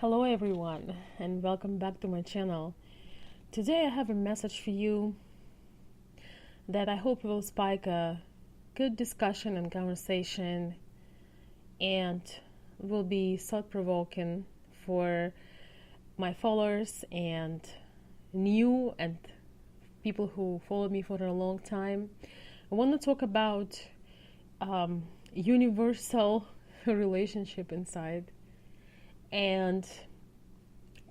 Hello everyone and welcome back to my channel. Today I have a message for you that I hope will spike a good discussion and conversation and will be thought-provoking for my followers and new and people who followed me for a long time. I want to talk about universal relationship inside and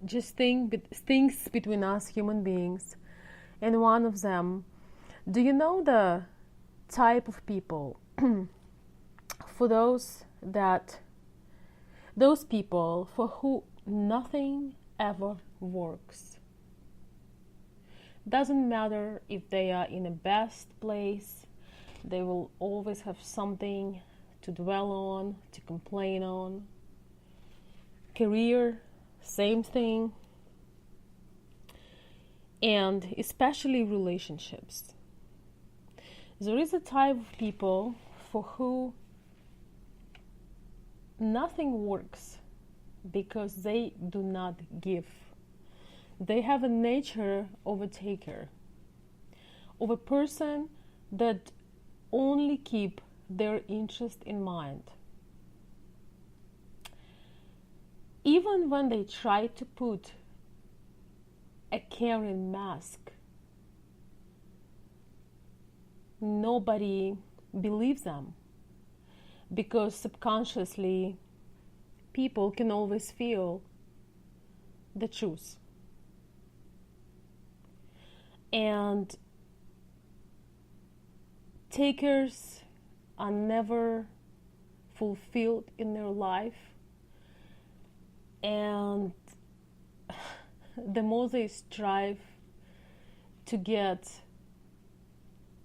just things between us human beings. And one of them, do you know the type of people for those people for who nothing ever works? Doesn't matter if they are in the best place, they will always have something to dwell on, to complain on. Career, same thing. And especially relationships. There is a type of people for who nothing works because they do not give. They have a nature of a taker, of a person that only keep their interest in mind. Even when they try to put a caring mask, nobody believes them because subconsciously people can always feel the truth. And takers are never fulfilled in their life. And the more they strive to get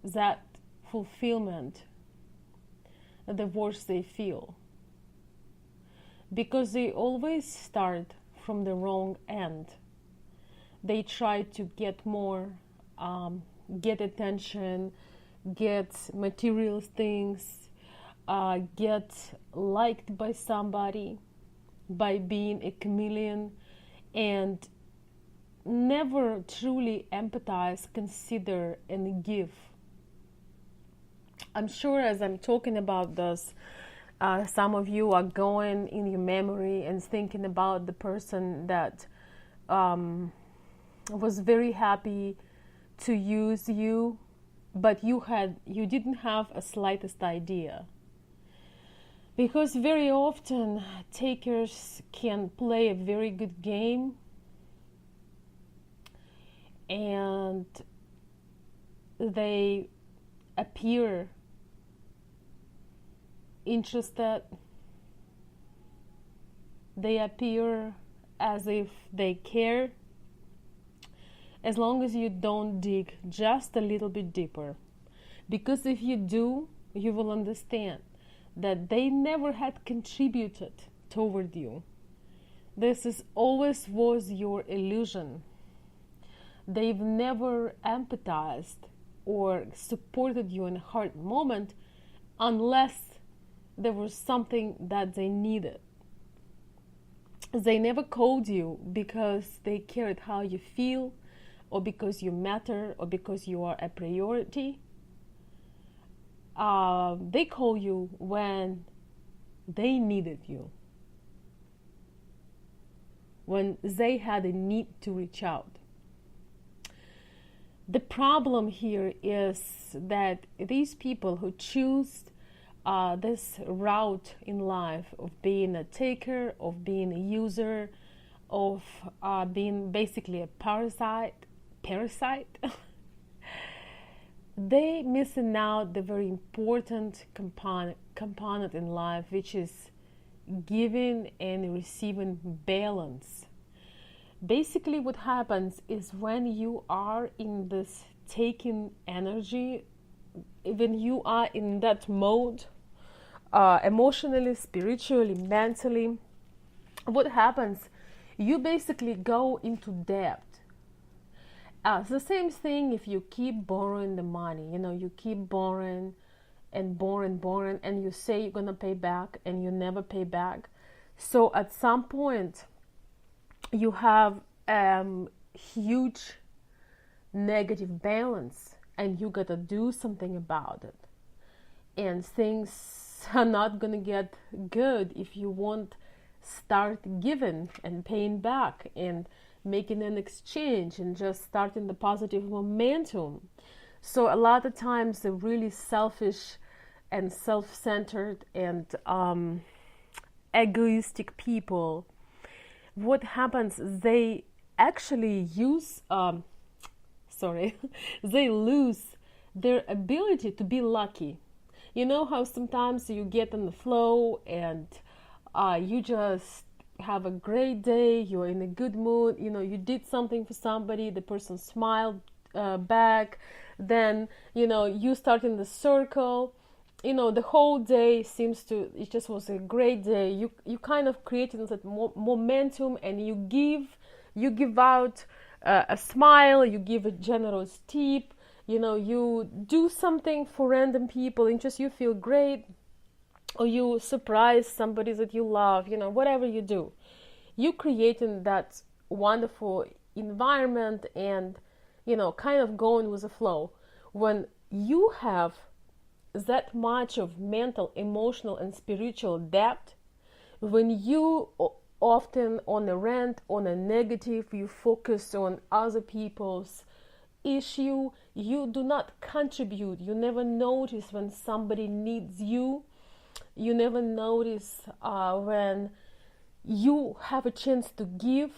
that fulfillment, the worse they feel. Because they always start from the wrong end. They try to get more, get attention, get material things, get liked by somebody, by being a chameleon, and never truly empathize, consider, and give. I'm sure as I'm talking about this, some of you are going in your memory and thinking about the person that was very happy to use you, but you didn't have a slightest idea. Because very often takers can play a very good game and they appear interested, they appear as if they care, as long as you don't dig just a little bit deeper. Because if you do, you will understand that they never had contributed toward you. This always was your illusion. They've never empathized or supported you in a hard moment unless there was something that they needed. They never called you because they cared how you feel, or because you matter, or because you are a priority. They call you when they needed you, when they had a need to reach out. The problem here is that these people who choose this route in life of being a taker, of being a user, of being basically a parasite, they missing out the very important component in life, which is giving and receiving balance. Basically what happens is when you are in this taking energy, when you are in that mode, emotionally, spiritually, mentally, what happens, you basically go into debt. It's the same thing if you keep borrowing the money. You keep borrowing and borrowing, and you say you're going to pay back and you never pay back. So at some point, you have huge negative balance, and you gotta do something about it. And things are not gonna get good if you won't start giving and paying back and making an exchange and just starting the positive momentum. So a lot of times the really selfish and self-centered and egoistic people, what happens, they actually use they lose their ability to be lucky. You know how sometimes you get in the flow and you just have a great day, you're in a good mood, you know, you did something for somebody, the person smiled back, then, you know, you start in the circle, you know, the whole day seems to, it just was a great day. You kind of created that momentum, and you give out a smile, you give a generous tip, you know, you do something for random people and just you feel great, or you surprise somebody that you love, you know, whatever you do, you creating that wonderful environment and, you know, kind of going with the flow. When you have that much of mental, emotional, and spiritual depth, when you often on a rant, on a negative, you focus on other people's issue, you do not contribute, you never notice when somebody needs you, you never notice when you have a chance to give,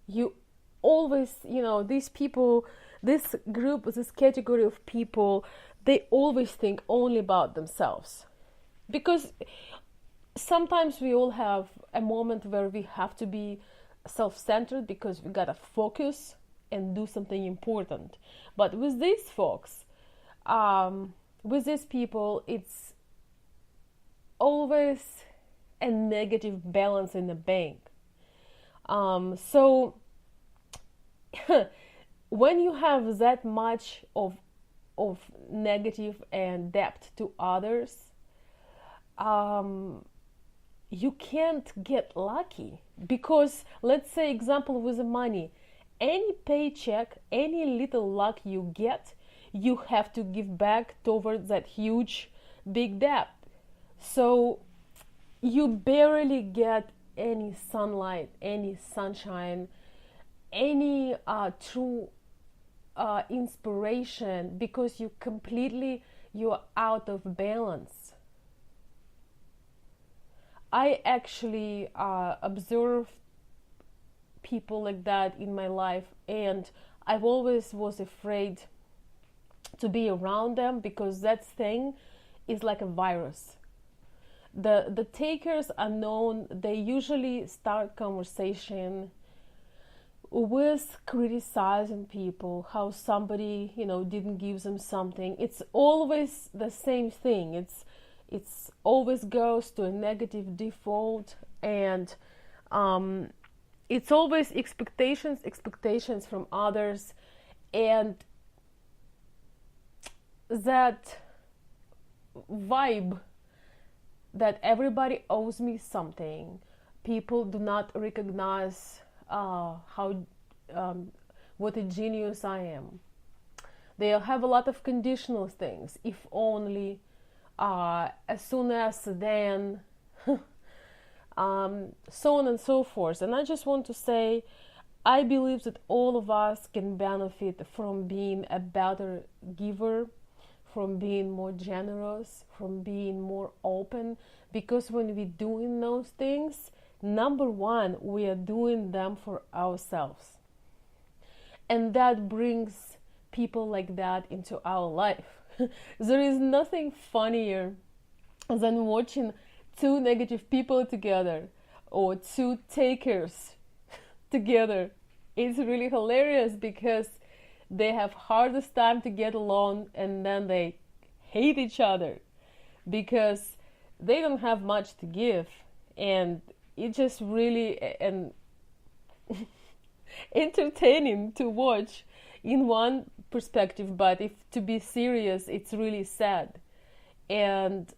you always, you know, these people, this group, this category of people, they always think only about themselves. Because sometimes we all have a moment where we have to be self-centered because we gotta focus and do something important. But with these folks, with these people, it's always a negative balance in the bank. So when you have that much of negative and depth to others, you can't get lucky. Because let's say example with the money, any paycheck, any little luck you get, you have to give back towards that huge big debt. So you barely get any sunlight, any sunshine, any true inspiration, because you're out of balance. I actually observed people like that in my life, and I've always was afraid to be around them, because that thing is like a virus. The takers are known, they usually start conversation with criticizing people, how somebody, you know, didn't give them something. It's always the same thing. It's always goes to a negative default, and it's always expectations from others, and that vibe that everybody owes me something. People do not recognize what a genius I am. They have a lot of conditional things. If only, as soon as, then, so on and so forth. And I just want to say, I believe that all of us can benefit from being a better giver, from being more generous, from being more open, because when we're doing those things, number one, we are doing them for ourselves. And that brings people like that into our life. There is nothing funnier than watching two negative people together, or two takers together. It's really hilarious, because they have hardest time to get along, and then they hate each other because they don't have much to give. And it's just really entertaining to watch in one perspective, but if to be serious, it's really sad. And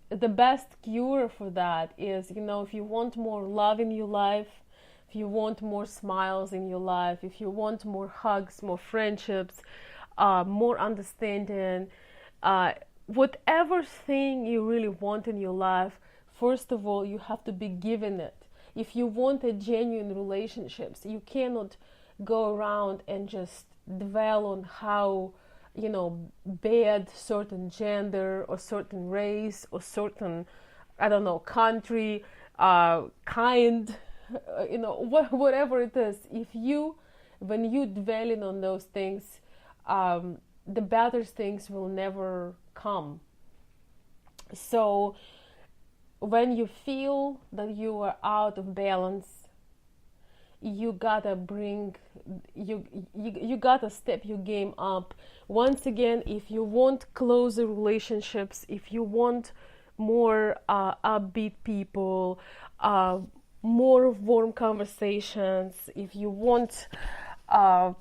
the best cure for that is, if you want more love in your life, if you want more smiles in your life, if you want more hugs, more friendships, more understanding, whatever thing you really want in your life, first of all, you have to be given it. If you want a genuine relationships, you cannot go around and just dwell on how bad certain gender or certain race or certain, I don't know, country, kind, whatever it is. When you dwelling on those things, the better things will never come. So when you feel that you are out of balance, you gotta step your game up. Once again, if you want closer relationships, if you want more upbeat people, more warm conversations, if you want to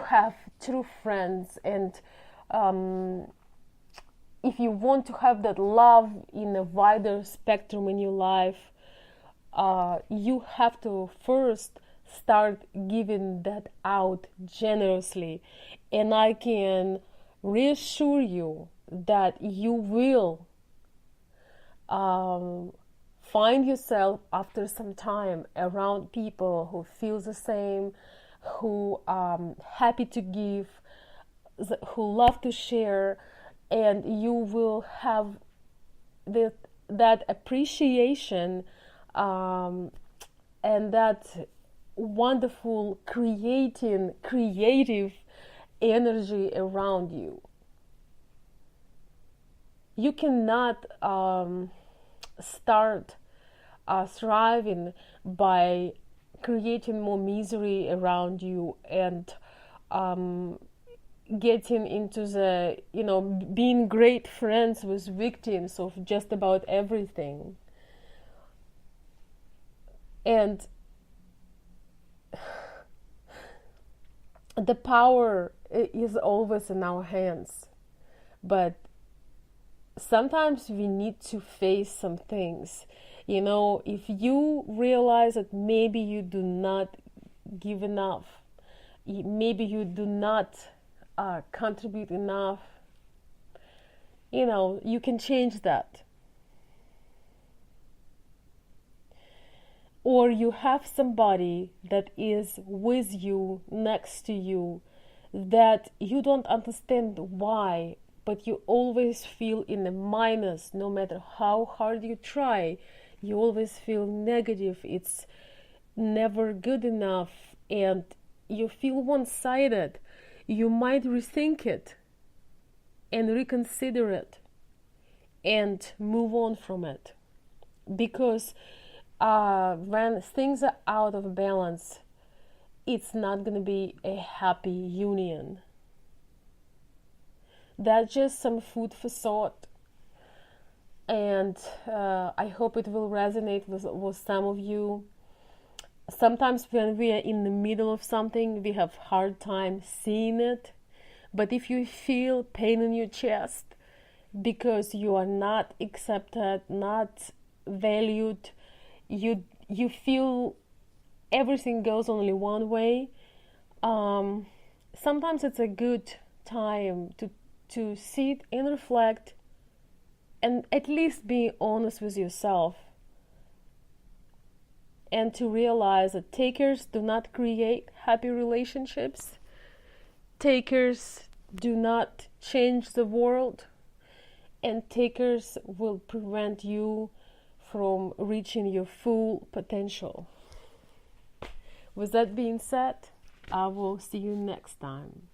have true friends, and if you want to have that love in a wider spectrum in your life, you have to first start giving that out generously. And I can reassure you that you will find yourself after some time around people who feel the same, who happy to give, who love to share, and you will have that appreciation and that wonderful creative energy around you. You cannot start thriving by creating more misery around you and getting into the, being great friends with victims of just about everything. And the power is always in our hands, but sometimes we need to face some things. If you realize that maybe you do not give enough, maybe you do not contribute enough, you can change that. Or you have somebody that is with you, next to you, that you don't understand why, but you always feel in a minus. No matter how hard you try, you always feel negative. It's never good enough, and you feel one-sided. You might rethink it and reconsider it and move on from it, because when things are out of balance, it's not going to be a happy union. That's just some food for thought, and I hope it will resonate with some of you. Sometimes when we are in the middle of something, we have hard time seeing it, but if you feel pain in your chest because you are not accepted, not valued, you feel everything goes only one way, sometimes it's a good time to sit and reflect and at least be honest with yourself, and to realize that takers do not create happy relationships, takers do not change the world, and takers will prevent you from reaching your full potential. With that being said, I will see you next time.